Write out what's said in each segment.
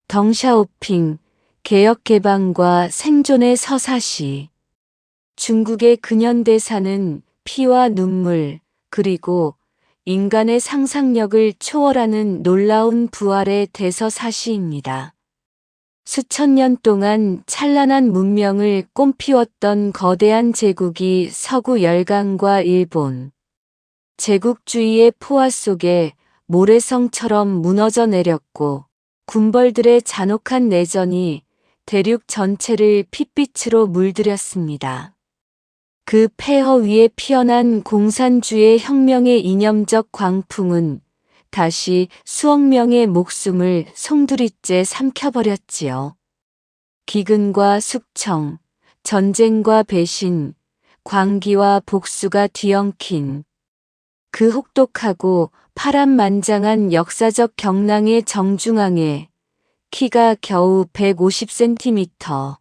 덩샤오핑, 개혁개방과 생존의 서사시. 중국의 근현대사는 피와 눈물, 그리고 인간의 상상력을 초월하는 놀라운 부활의 대서사시입니다. 수천 년 동안 찬란한 문명을 꽃피웠던 거대한 제국이 서구 열강과 일본, 제국주의의 포화 속에 모래성처럼 무너져 내렸고, 군벌들의 잔혹한 내전이 대륙 전체를 핏빛으로 물들였습니다. 그 폐허 위에 피어난 공산주의 혁명의 이념적 광풍은 다시 수억 명의 목숨을 송두리째 삼켜버렸지요. 기근과 숙청, 전쟁과 배신, 광기와 복수가 뒤엉킨 그 혹독하고 파란만장한 역사적 경랑의 정중앙에 키가 겨우 150cm,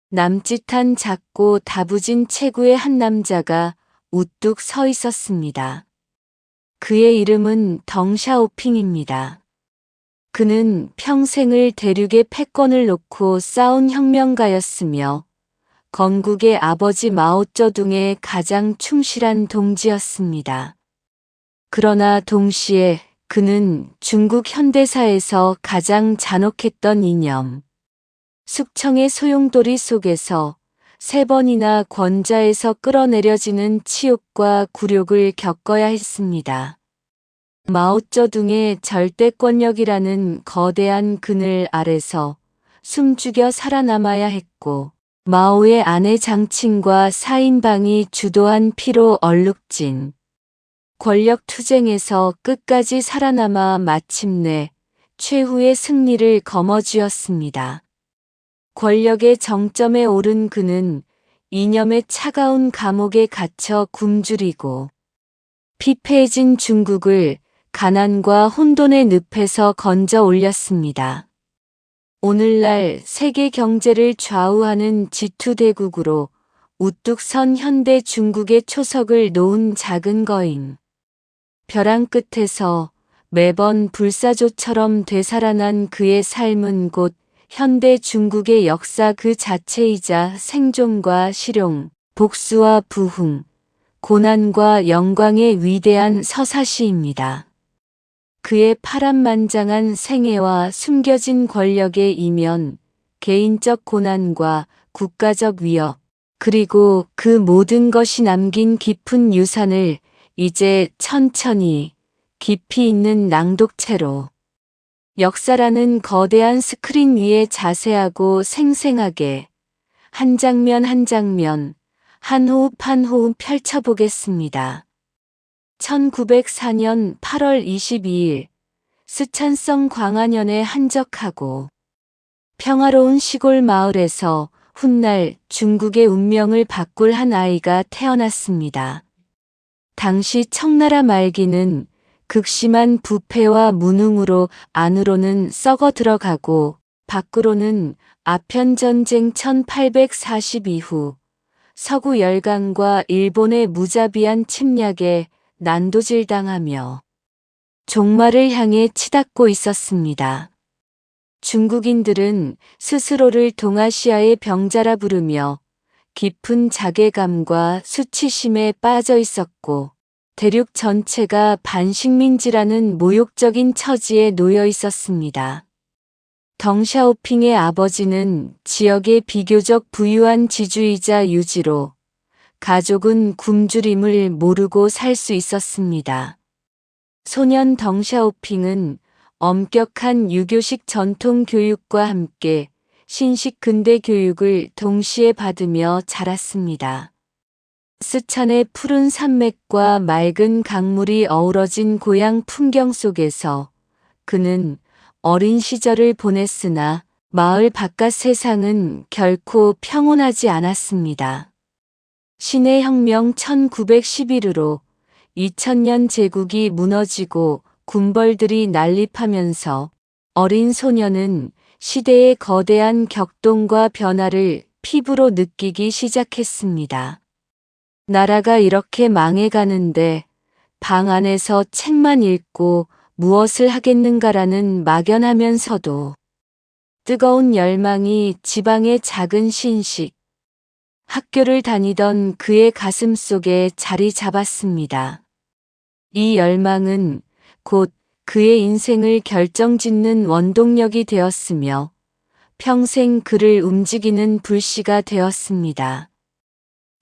남짓한 작고 다부진 체구의 한 남자가 우뚝 서 있었습니다. 그의 이름은 덩샤오핑입니다. 그는 평생을 대륙의 패권을 놓고 싸운 혁명가였으며 건국의 아버지 마오쩌둥의 가장 충실한 동지였습니다. 그러나 동시에 그는 중국 현대사에서 가장 잔혹했던 이념, 숙청의 소용돌이 속에서 3번이나 권좌에서 끌어내려지는 치욕과 굴욕을 겪어야 했습니다. 마오쩌둥의 절대권력이라는 거대한 그늘 아래서 숨죽여 살아남아야 했고, 마오의 아내 장친과 사인방이 주도한 피로 얼룩진 권력 투쟁에서 끝까지 살아남아 마침내 최후의 승리를 거머쥐었습니다. 권력의 정점에 오른 그는 이념의 차가운 감옥에 갇혀 굶주리고 피폐해진 중국을 가난과 혼돈의 늪에서 건져 올렸습니다. 오늘날 세계 경제를 좌우하는 지투대국으로 우뚝 선 현대 중국의 초석을 놓은 작은 거인. 벼랑 끝에서 매번 불사조처럼 되살아난 그의 삶은 곧 현대 중국의 역사 그 자체이자 생존과 실용, 복수와 부흥, 고난과 영광의 위대한 서사시입니다. 그의 파란만장한 생애와 숨겨진 권력의 이면, 개인적 고난과 국가적 위협, 그리고 그 모든 것이 남긴 깊은 유산을 이제 천천히 깊이 있는 낭독체로 역사라는 거대한 스크린 위에 자세하고 생생하게 한 장면 한 장면, 한 호흡 한 호흡 펼쳐보겠습니다. 1904년 8월 22일 스촨성 광안현에 한적하고 평화로운 시골 마을에서 훗날 중국의 운명을 바꿀 한 아이가 태어났습니다. 당시 청나라 말기는 극심한 부패와 무능으로 안으로는 썩어 들어가고 밖으로는 아편전쟁 1840 이후 서구 열강과 일본의 무자비한 침략에 난도질당하며 종말을 향해 치닫고 있었습니다. 중국인들은 스스로를 동아시아의 병자라 부르며 깊은 자괴감과 수치심에 빠져 있었고 대륙 전체가 반식민지라는 모욕적인 처지에 놓여 있었습니다. 덩샤오핑의 아버지는 지역의 비교적 부유한 지주이자 유지로 가족은 굶주림을 모르고 살 수 있었습니다. 소년 덩샤오핑은 엄격한 유교식 전통 교육과 함께 신식 근대 교육을 동시에 받으며 자랐습니다. 스촨의 푸른 산맥과 맑은 강물이 어우러진 고향 풍경 속에서 그는 어린 시절을 보냈으나 마을 바깥 세상은 결코 평온하지 않았습니다. 신의 혁명 1911으로 2000년 제국이 무너지고 군벌들이 난립하면서 어린 소녀는 시대의 거대한 격동과 변화를 피부로 느끼기 시작했습니다. 나라가 이렇게 망해가는데 방 안에서 책만 읽고 무엇을 하겠는가라는 막연하면서도 뜨거운 열망이 지방의 작은 신식, 학교를 다니던 그의 가슴 속에 자리 잡았습니다. 이 열망은 곧 그의 인생을 결정짓는 원동력이 되었으며 평생 그를 움직이는 불씨가 되었습니다.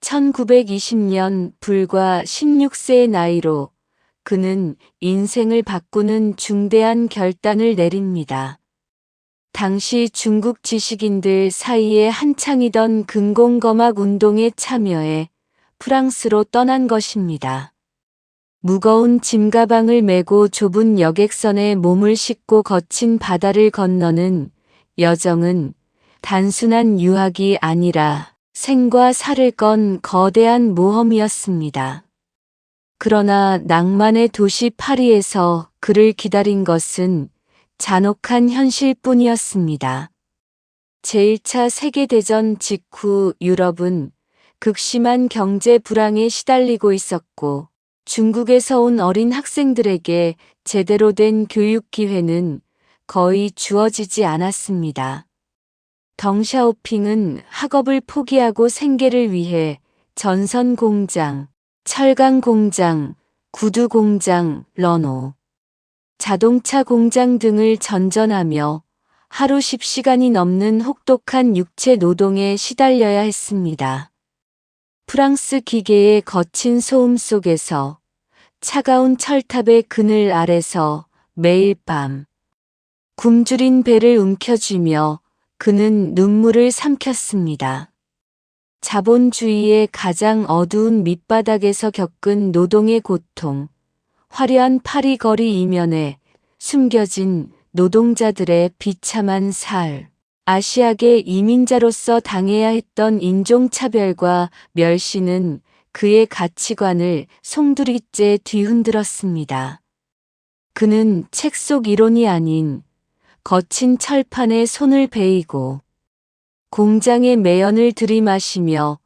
1920년 불과 16세의 나이로 그는 인생을 바꾸는 중대한 결단을 내립니다. 당시 중국 지식인들 사이에 한창이던 근공검학 운동에 참여해 프랑스로 떠난 것입니다. 무거운 짐가방을 메고 좁은 여객선에 몸을 싣고 거친 바다를 건너는 여정은 단순한 유학이 아니라 생과 살을 건 거대한 모험이었습니다. 그러나 낭만의 도시 파리에서 그를 기다린 것은 잔혹한 현실뿐이었습니다. 제1차 세계대전 직후 유럽은 극심한 경제 불황에 시달리고 있었고 중국에서 온 어린 학생들에게 제대로 된 교육 기회는 거의 주어지지 않았습니다. 덩샤오핑은 학업을 포기하고 생계를 위해 전선 공장, 철강 공장, 구두 공장, 러노, 자동차 공장 등을 전전하며 하루 10시간이 넘는 혹독한 육체 노동에 시달려야 했습니다. 프랑스 기계의 거친 소음 속에서 차가운 철탑의 그늘 아래서 매일 밤 굶주린 배를 움켜쥐며 그는 눈물을 삼켰습니다. 자본주의의 가장 어두운 밑바닥에서 겪은 노동의 고통, 화려한 파리 거리 이면에 숨겨진 노동자들의 비참한 삶, 아시아계 이민자로서 당해야 했던 인종차별과 멸시는 그의 가치관을 송두리째 뒤흔들었습니다. 그는 책 속 이론이 아닌 거친 철판에 손을 베이고 공장의 매연을 들이마시며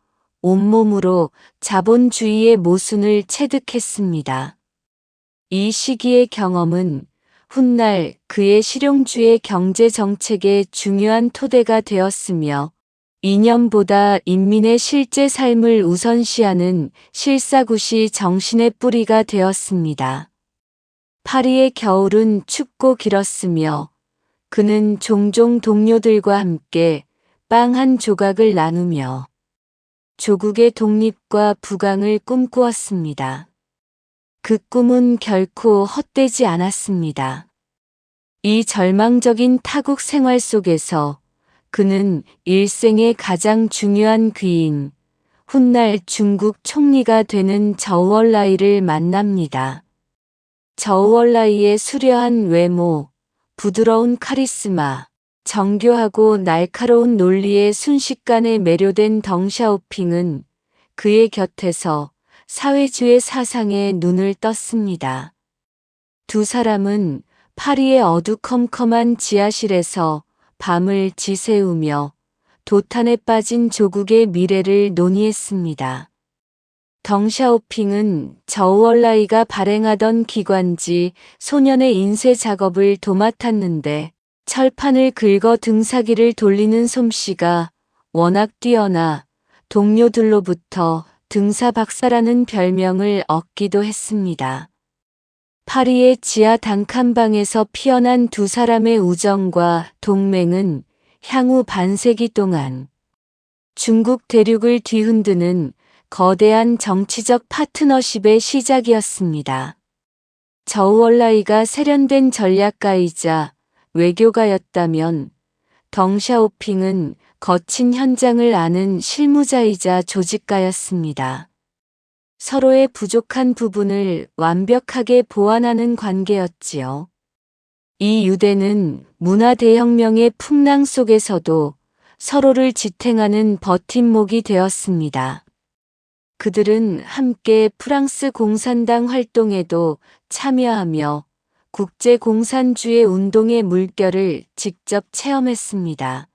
온몸으로 자본주의의 모순을 체득했습니다. 이 시기의 경험은 훗날 그의 실용주의 경제 정책의 중요한 토대가 되었으며 이념보다 인민의 실제 삶을 우선시하는 실사구시 정신의 뿌리가 되었습니다. 파리의 겨울은 춥고 길었으며 그는 종종 동료들과 함께 빵 한 조각을 나누며 조국의 독립과 부강을 꿈꾸었습니다. 그 꿈은 결코 헛되지 않았습니다. 이 절망적인 타국 생활 속에서 그는 일생의 가장 중요한 귀인, 훗날 중국 총리가 되는 저우얼라이를 만납니다. 저우얼라이의 수려한 외모, 부드러운 카리스마, 정교하고 날카로운 논리의 순식간에 매료된 덩샤오핑은 그의 곁에서 사회주의 사상에 눈을 떴습니다. 두 사람은 파리의 어두컴컴한 지하실에서 밤을 지새우며 도탄에 빠진 조국의 미래를 논의했습니다. 덩샤오핑은 저우얼라이가 발행하던 기관지 소년의 인쇄 작업을 도맡았는데 철판을 긁어 등사기를 돌리는 솜씨가 워낙 뛰어나 동료들로부터 등사 박사라는 별명을 얻기도 했습니다. 파리의 지하 단칸방에서 피어난 두 사람의 우정과 동맹은 향후 반세기 동안 중국 대륙을 뒤흔드는 거대한 정치적 파트너십의 시작이었습니다. 저우얼라이가 세련된 전략가이자 외교가였다면 덩샤오핑은 거친 현장을 아는 실무자이자 조직가였습니다. 서로의 부족한 부분을 완벽하게 보완하는 관계였지요. 이 유대는 문화 대혁명의 풍랑 속에서도 서로를 지탱하는 버팀목이 되었습니다. 그들은 함께 프랑스 공산당 활동에도 참여하며 국제공산주의 운동의 물결을 직접 체험했습니다.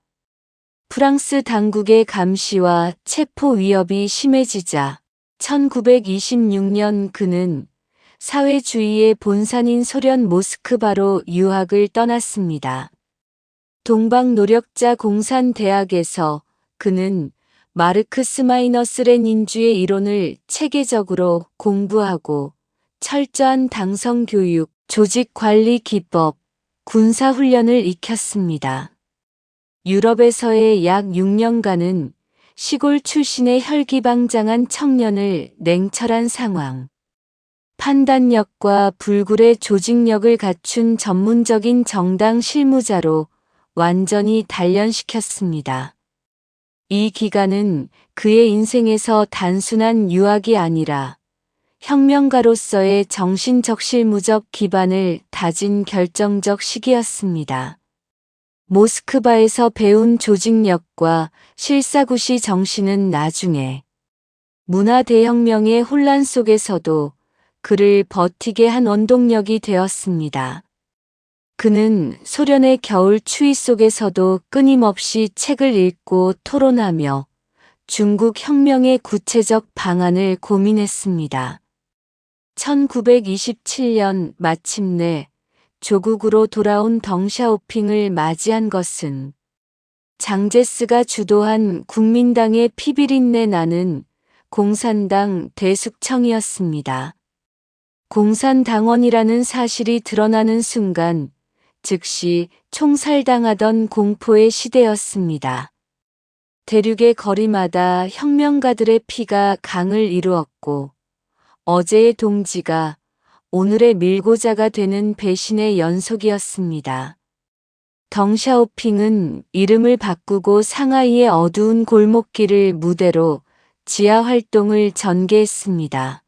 프랑스 당국의 감시와 체포 위협이 심해지자 1926년 그는 사회주의의 본산인 소련 모스크바로 유학을 떠났습니다. 동방노력자 공산대학에서 그는 마르크스-레닌주의 이론을 체계적으로 공부하고 철저한 당성교육, 조직관리 기법, 군사훈련을 익혔습니다. 유럽에서의 약 6년간은 시골 출신의 혈기방장한 청년을 냉철한 상황, 판단력과 불굴의 조직력을 갖춘 전문적인 정당 실무자로 완전히 단련시켰습니다. 이 기간은 그의 인생에서 단순한 유학이 아니라 혁명가로서의 정신적 실무적 기반을 다진 결정적 시기였습니다. 모스크바에서 배운 조직력과 실사구시 정신은 나중에 문화대혁명의 혼란 속에서도 그를 버티게 한 원동력이 되었습니다. 그는 소련의 겨울 추위 속에서도 끊임없이 책을 읽고 토론하며 중국 혁명의 구체적 방안을 고민했습니다. 1927년 마침내 조국으로 돌아온 덩샤오핑을 맞이한 것은 장제스가 주도한 국민당의 피비린내 나는 공산당 대숙청이었습니다. 공산당원이라는 사실이 드러나는 순간 즉시 총살당하던 공포의 시대였습니다. 대륙의 거리마다 혁명가들의 피가 강을 이루었고 어제의 동지가 오늘의 밀고자가 되는 배신의 연속이었습니다. 덩샤오핑은 이름을 바꾸고 상하이의 어두운 골목길을 무대로 지하 활동을 전개했습니다.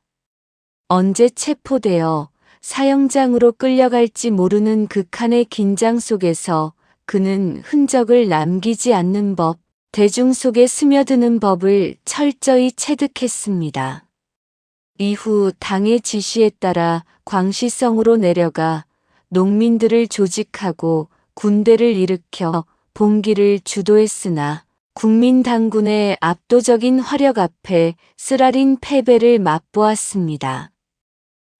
언제 체포되어 사형장으로 끌려갈지 모르는 극한의 긴장 속에서 그는 흔적을 남기지 않는 법, 대중 속에 스며드는 법을 철저히 체득했습니다. 이후 당의 지시에 따라 광시성으로 내려가 농민들을 조직하고 군대를 일으켜 봉기를 주도했으나 국민당군의 압도적인 화력 앞에 쓰라린 패배를 맛보았습니다.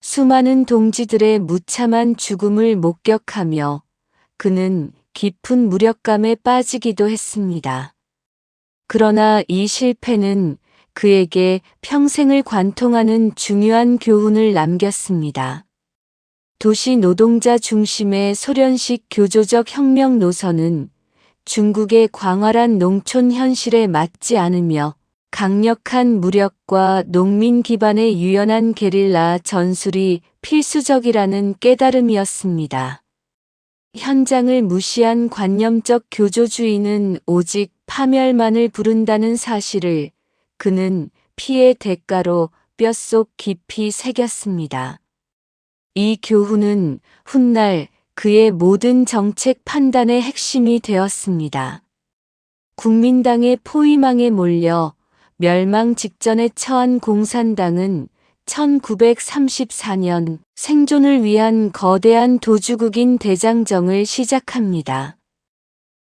수많은 동지들의 무참한 죽음을 목격하며 그는 깊은 무력감에 빠지기도 했습니다. 그러나 이 실패는 그에게 평생을 관통하는 중요한 교훈을 남겼습니다. 도시 노동자 중심의 소련식 교조적 혁명 노선은 중국의 광활한 농촌 현실에 맞지 않으며 강력한 무력과 농민 기반의 유연한 게릴라 전술이 필수적이라는 깨달음이었습니다. 현장을 무시한 관념적 교조주의는 오직 파멸만을 부른다는 사실을 그는 피의 대가로 뼛속 깊이 새겼습니다. 이 교훈은 훗날 그의 모든 정책 판단의 핵심이 되었습니다. 국민당의 포위망에 몰려 멸망 직전에 처한 공산당은 1934년 생존을 위한 거대한 도주국인 대장정을 시작합니다.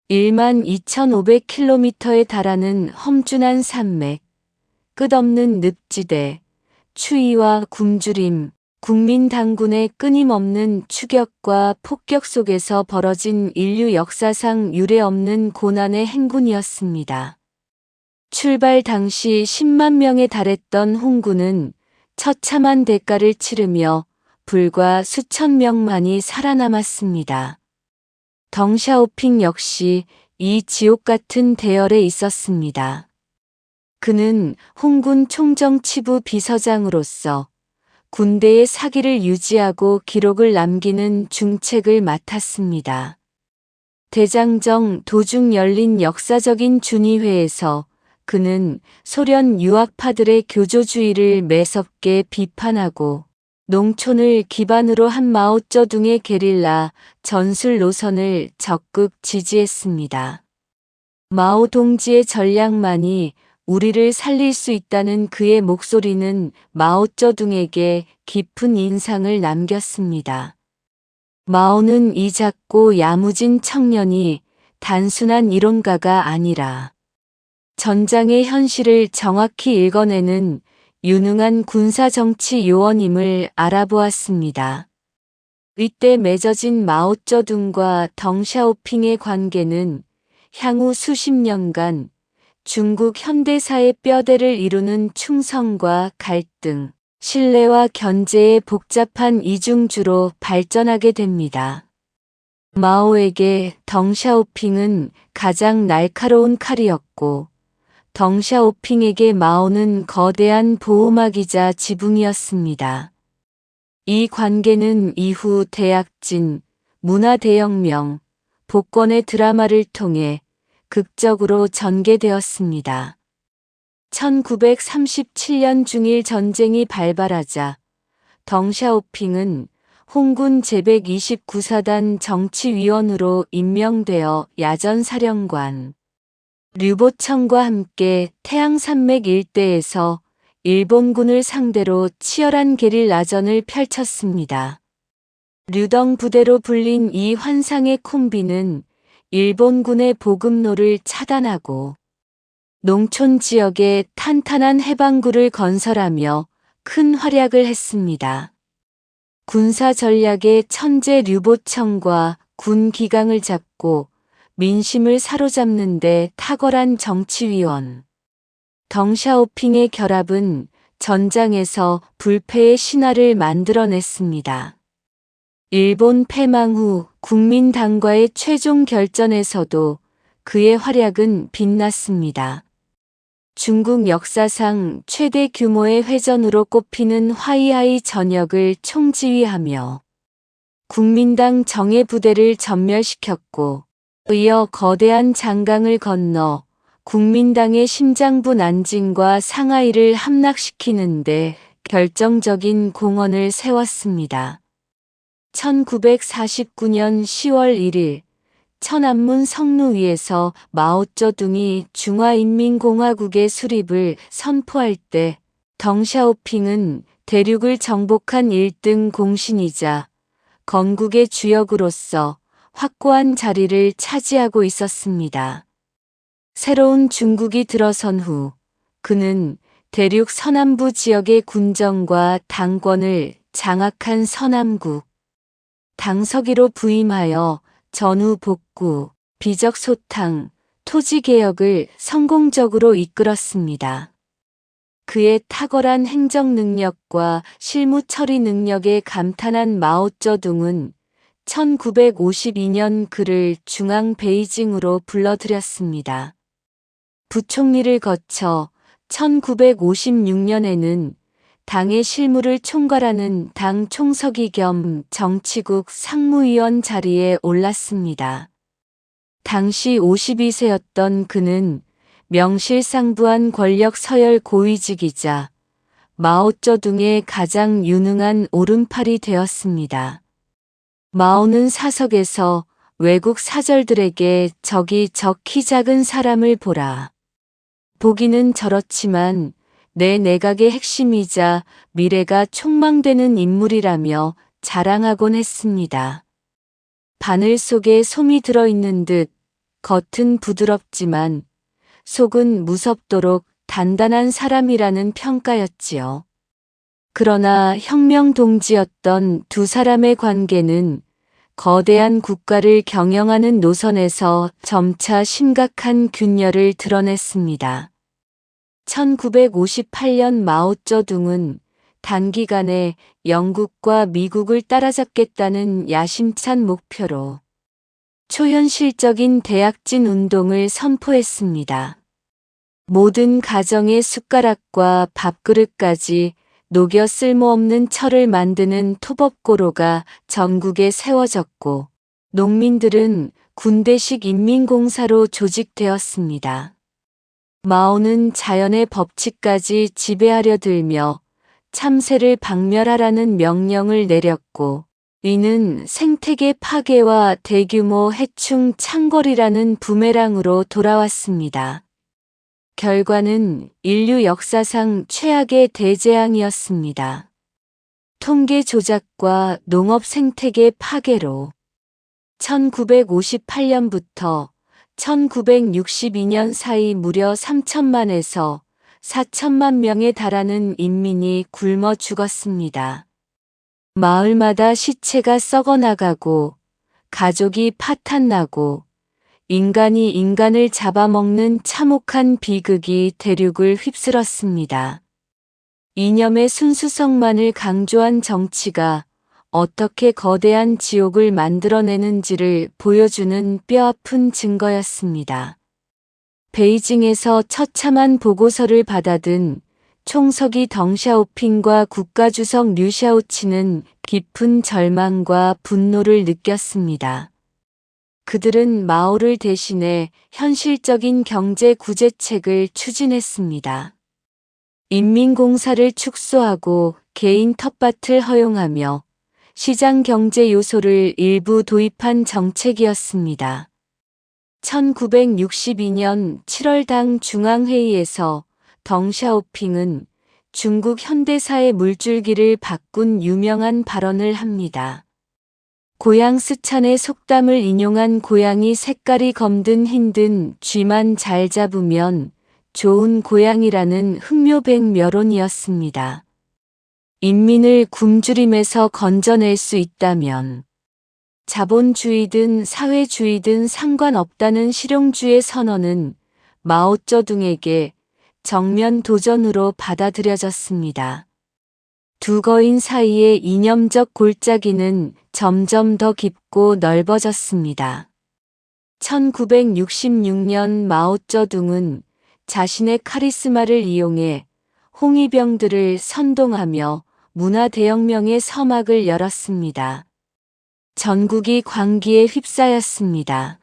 12,500km에 달하는 험준한 산맥, 끝없는 늪지대, 추위와 굶주림, 국민당군의 끊임없는 추격과 폭격 속에서 벌어진 인류 역사상 유례없는 고난의 행군이었습니다. 출발 당시 10만 명에 달했던 홍군은 처참한 대가를 치르며 불과 수천 명만이 살아남았습니다. 덩샤오핑 역시 이 지옥 같은 대열에 있었습니다. 그는 홍군 총정치부 비서장으로서 군대의 사기를 유지하고 기록을 남기는 중책을 맡았습니다. 대장정 도중 열린 역사적인 준의회에서 그는 소련 유학파들의 교조주의를 매섭게 비판하고 농촌을 기반으로 한 마오쩌둥의 게릴라 전술 노선을 적극 지지했습니다. 마오 동지의 전략만이 우리를 살릴 수 있다는 그의 목소리는 마오쩌둥에게 깊은 인상을 남겼습니다. 마오는 이 작고 야무진 청년이 단순한 이론가가 아니라 전장의 현실을 정확히 읽어내는 유능한 군사정치 요원임을 알아보았습니다. 이때 맺어진 마오쩌둥과 덩샤오핑의 관계는 향후 수십 년간 중국 현대사의 뼈대를 이루는 충성과 갈등, 신뢰와 견제의 복잡한 이중주로 발전하게 됩니다. 마오에게 덩샤오핑은 가장 날카로운 칼이었고, 덩샤오핑에게 마오는 거대한 보호막이자 지붕이었습니다. 이 관계는 이후 대약진, 문화대혁명, 복권의 드라마를 통해 극적으로 전개되었습니다. 1937년 중일 전쟁이 발발하자 덩샤오핑은 홍군 제129사단 정치위원으로 임명되어 야전사령관, 류보청과 함께 태양산맥 일대에서 일본군을 상대로 치열한 게릴라전을 펼쳤습니다. 류덩 부대로 불린 이 환상의 콤비는 일본군의 보급로를 차단하고 농촌 지역에 탄탄한 해방구를 건설하며 큰 활약을 했습니다. 군사 전략의 천재 류보청과 군 기강을 잡고 민심을 사로잡는 데 탁월한 정치위원 덩샤오핑의 결합은 전장에서 불패의 신화를 만들어냈습니다. 일본 패망 후 국민당과의 최종 결전에서도 그의 활약은 빛났습니다. 중국 역사상 최대 규모의 회전으로 꼽히는 화이하이 전역을 총지휘하며 국민당 정예 부대를 전멸시켰고, 이어 거대한 장강을 건너 국민당의 심장부 난징과 상하이를 함락시키는데 결정적인 공헌을 세웠습니다. 1949년 10월 1일 천안문 성루 위에서 마오쩌둥이 중화인민공화국의 수립을 선포할 때 덩샤오핑은 대륙을 정복한 1등 공신이자 건국의 주역으로서 확고한 자리를 차지하고 있었습니다. 새로운 중국이 들어선 후 그는 대륙 서남부 지역의 군정과 당권을 장악한 서남국 당서기로 부임하여 전후 복구, 비적 소탕, 토지 개혁을 성공적으로 이끌었습니다. 그의 탁월한 행정 능력과 실무 처리 능력에 감탄한 마오쩌둥은 1952년 그를 중앙 베이징으로 불러들였습니다. 부총리를 거쳐 1956년에는 당의 실무를 총괄하는 당 총서기 겸 정치국 상무위원 자리에 올랐습니다. 당시 52세였던 그는 명실상부한 권력 서열 고위직이자 마오쩌둥의 가장 유능한 오른팔이 되었습니다. 마오는 사석에서 외국 사절들에게 저기 저 키 작은 사람을 보라. 보기는 저렇지만 내 내각의 핵심이자 미래가 촉망되는 인물이라며 자랑하곤 했습니다. 바늘 속에 솜이 들어있는 듯 겉은 부드럽지만 속은 무섭도록 단단한 사람이라는 평가였지요. 그러나 혁명 동지였던 두 사람의 관계는 거대한 국가를 경영하는 노선에서 점차 심각한 균열을 드러냈습니다. 1958년 마오쩌둥은 단기간에 영국과 미국을 따라잡겠다는 야심찬 목표로 초현실적인 대약진 운동을 선포했습니다. 모든 가정의 숟가락과 밥그릇까지 녹여 쓸모없는 철을 만드는 토법고로가 전국에 세워졌고, 농민들은 군대식 인민공사로 조직되었습니다. 마오는 자연의 법칙까지 지배하려 들며 참새를 박멸하라는 명령을 내렸고, 이는 생태계 파괴와 대규모 해충 창궐이라는 부메랑으로 돌아왔습니다. 결과는 인류 역사상 최악의 대재앙이었습니다. 통계 조작과 농업 생태계 파괴로 1958년부터 1962년 사이 무려 3천만에서 4천만 명에 달하는 인민이 굶어 죽었습니다. 마을마다 시체가 썩어나가고 가족이 파탄나고 인간이 인간을 잡아먹는 참혹한 비극이 대륙을 휩쓸었습니다. 이념의 순수성만을 강조한 정치가 어떻게 거대한 지옥을 만들어내는지를 보여주는 뼈아픈 증거였습니다. 베이징에서 처참한 보고서를 받아든 총서기 덩샤오핑과 국가주석 류샤오치는 깊은 절망과 분노를 느꼈습니다. 그들은 마오를 대신해 현실적인 경제 구제책을 추진했습니다. 인민공사를 축소하고 개인 텃밭을 허용하며 시장 경제 요소를 일부 도입한 정책이었습니다. 1962년 7월 당 중앙회의에서 덩샤오핑은 중국 현대사의 물줄기를 바꾼 유명한 발언을 합니다. 고양 스찬의 속담을 인용한 고양이 색깔이 검든 흰든 쥐만 잘 잡으면 좋은 고양이라는 흥묘백묘론이었습니다. 인민을 굶주림에서 건져낼 수 있다면 자본주의든 사회주의든 상관없다는 실용주의 선언은 마오쩌둥에게 정면 도전으로 받아들여졌습니다. 두 거인 사이의 이념적 골짜기는 점점 더 깊고 넓어졌습니다. 1966년 마오쩌둥은 자신의 카리스마를 이용해 홍위병들을 선동하며 문화대혁명의 서막을 열었습니다. 전국이 광기에 휩싸였습니다.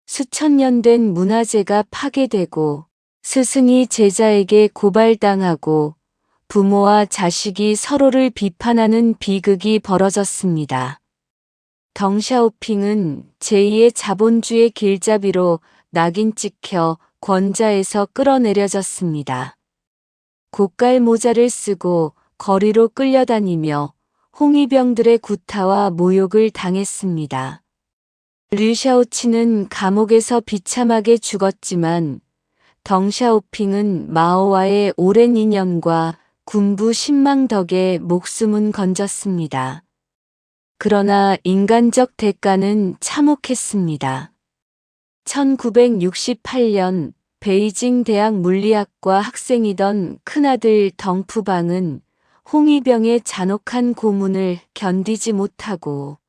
수천 년 된 문화재가 파괴되고 스승이 제자에게 고발당하고 부모와 자식이 서로를 비판하는 비극이 벌어졌습니다. 덩샤오핑은 제2의 자본주의 길잡이로 낙인 찍혀 권좌에서 끌어내려졌습니다. 고깔 모자를 쓰고 거리로 끌려다니며 홍위병들의 구타와 모욕을 당했습니다. 류샤오치는 감옥에서 비참하게 죽었지만 덩샤오핑은 마오와의 오랜 인연과 군부 신망 덕에 목숨은 건졌습니다. 그러나 인간적 대가는 참혹했습니다. 1968년 베이징 대학 물리학과 학생이던 큰아들 덩푸방은 홍위병의 잔혹한 고문을 견디지 못하고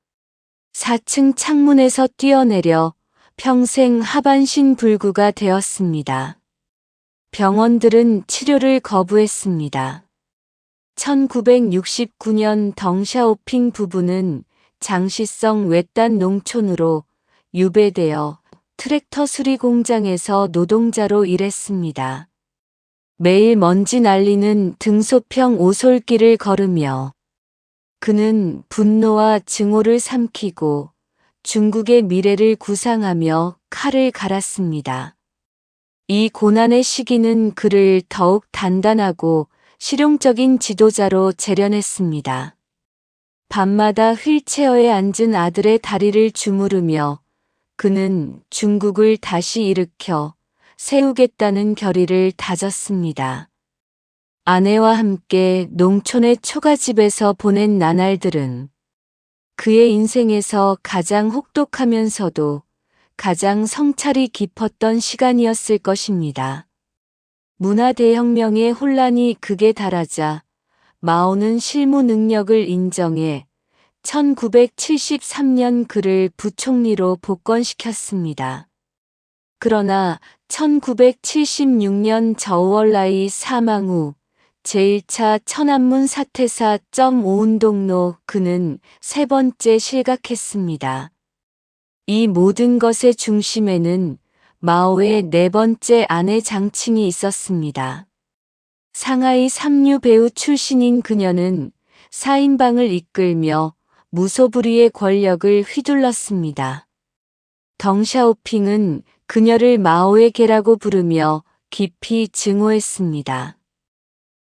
4층 창문에서 뛰어내려 평생 하반신 불구가 되었습니다. 병원들은 치료를 거부했습니다. 1969년 덩샤오핑 부부는 장시성 외딴 농촌으로 유배되어 트랙터 수리 공장에서 노동자로 일했습니다. 매일 먼지 날리는 등소평 오솔길을 걸으며 그는 분노와 증오를 삼키고 중국의 미래를 구상하며 칼을 갈았습니다. 이 고난의 시기는 그를 더욱 단단하고 실용적인 지도자로 재련했습니다. 밤마다 휠체어에 앉은 아들의 다리를 주무르며 그는 중국을 다시 일으켜 세우겠다는 결의를 다졌습니다. 아내와 함께 농촌의 초가집에서 보낸 나날들은 그의 인생에서 가장 혹독하면서도 가장 성찰이 깊었던 시간이었을 것입니다. 문화대혁명의 혼란이 극에 달하자 마오는 실무 능력을 인정해 1973년 그를 부총리로 복권시켰습니다. 그러나 1976년 저우얼라이 사망 후 제1차 천안문 사태사 .5운동로 그는 세 번째 실각했습니다. 이 모든 것의 중심에는 마오의 네 번째 아내 장칭이 있었습니다. 상하이 삼류 배우 출신인 그녀는 4인방을 이끌며 무소불위의 권력을 휘둘렀습니다. 덩샤오핑은 그녀를 마오의 개라고 부르며 깊이 증오했습니다.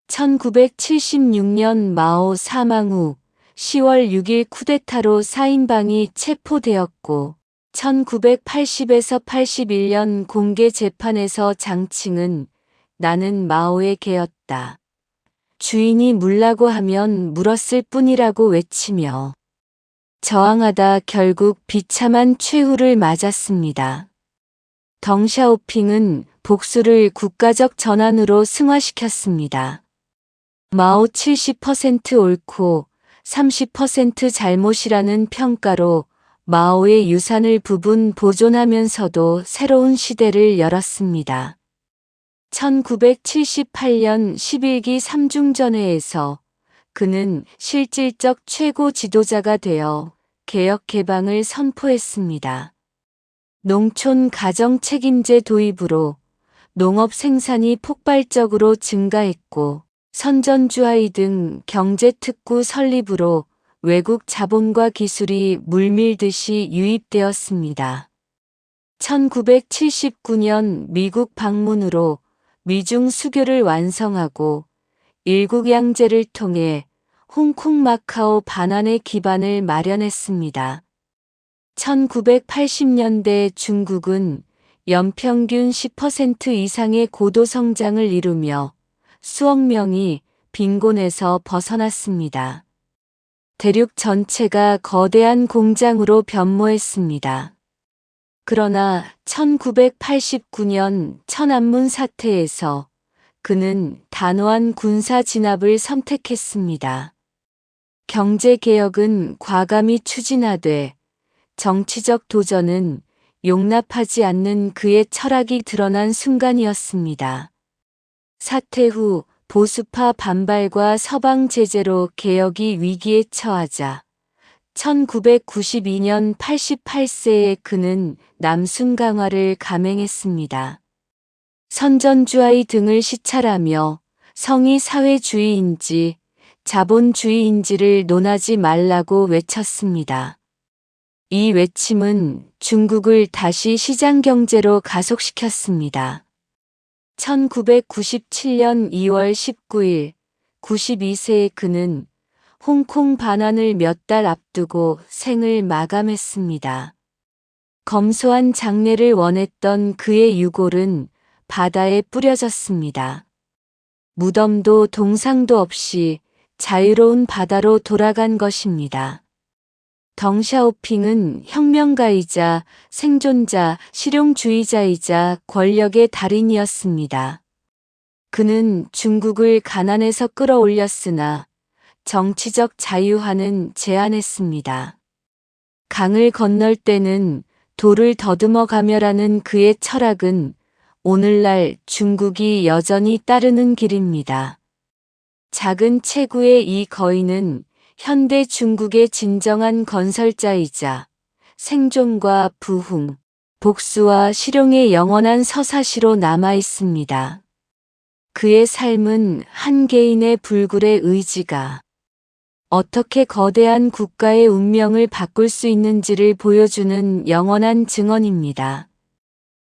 1976년 마오 사망 후 10월 6일 쿠데타로 4인방이 체포되었고 1980에서 81년 공개 재판에서 장칭은 나는 마오의 개였다. 주인이 물라고 하면 물었을 뿐이라고 외치며 저항하다 결국 비참한 최후를 맞았습니다. 덩샤오핑은 복수를 국가적 전환으로 승화시켰습니다. 마오 70% 옳고 30% 잘못이라는 평가로 마오의 유산을 부분 보존하면서도 새로운 시대를 열었습니다. 1978년 11기 삼중전회에서 그는 실질적 최고 지도자가 되어 개혁 개방을 선포했습니다. 농촌 가정 책임제 도입으로 농업 생산이 폭발적으로 증가했고 선전주하이 등 경제특구 설립으로 외국 자본과 기술이 물밀듯이 유입되었습니다. 1979년 미국 방문으로 미중 수교를 완성하고 일국양제를 통해 홍콩 마카오 반환의 기반을 마련했습니다. 1980년대 중국은 연평균 10% 이상의 고도 성장을 이루며 수억 명이 빈곤에서 벗어났습니다. 대륙 전체가 거대한 공장으로 변모했습니다. 그러나 1989년 천안문 사태에서 그는 단호한 군사 진압을 선택했습니다. 경제개혁은 과감히 추진하되 정치적 도전은 용납하지 않는 그의 철학이 드러난 순간이었습니다. 사태 후 보수파 반발과 서방 제재로 개혁이 위기에 처하자 1992년 88세에 그는 남순 강화를 감행했습니다. 선전주하이 등을 시찰하며 성이 사회주의인지 자본주의인지를 논하지 말라고 외쳤습니다. 이 외침은 중국을 다시 시장경제로 가속시켰습니다. 1997년 2월 19일 92세의 그는 홍콩 반환을 몇 달 앞두고 생을 마감했습니다. 검소한 장래를 원했던 그의 유골은 바다에 뿌려졌습니다. 무덤도 동상도 없이 자유로운 바다로 돌아간 것입니다. 덩샤오핑은 혁명가이자 생존자, 실용주의자이자 권력의 달인이었습니다. 그는 중국을 가난에서 끌어올렸으나 정치적 자유화는 제한했습니다. 강을 건널 때는 돌을 더듬어 가며라는 그의 철학은 오늘날 중국이 여전히 따르는 길입니다. 작은 체구의 이 거인은 현대 중국의 진정한 건설자이자 생존과 부흥, 복수와 실용의 영원한 서사시로 남아 있습니다. 그의 삶은 한 개인의 불굴의 의지가 어떻게 거대한 국가의 운명을 바꿀 수 있는지를 보여주는 영원한 증언입니다.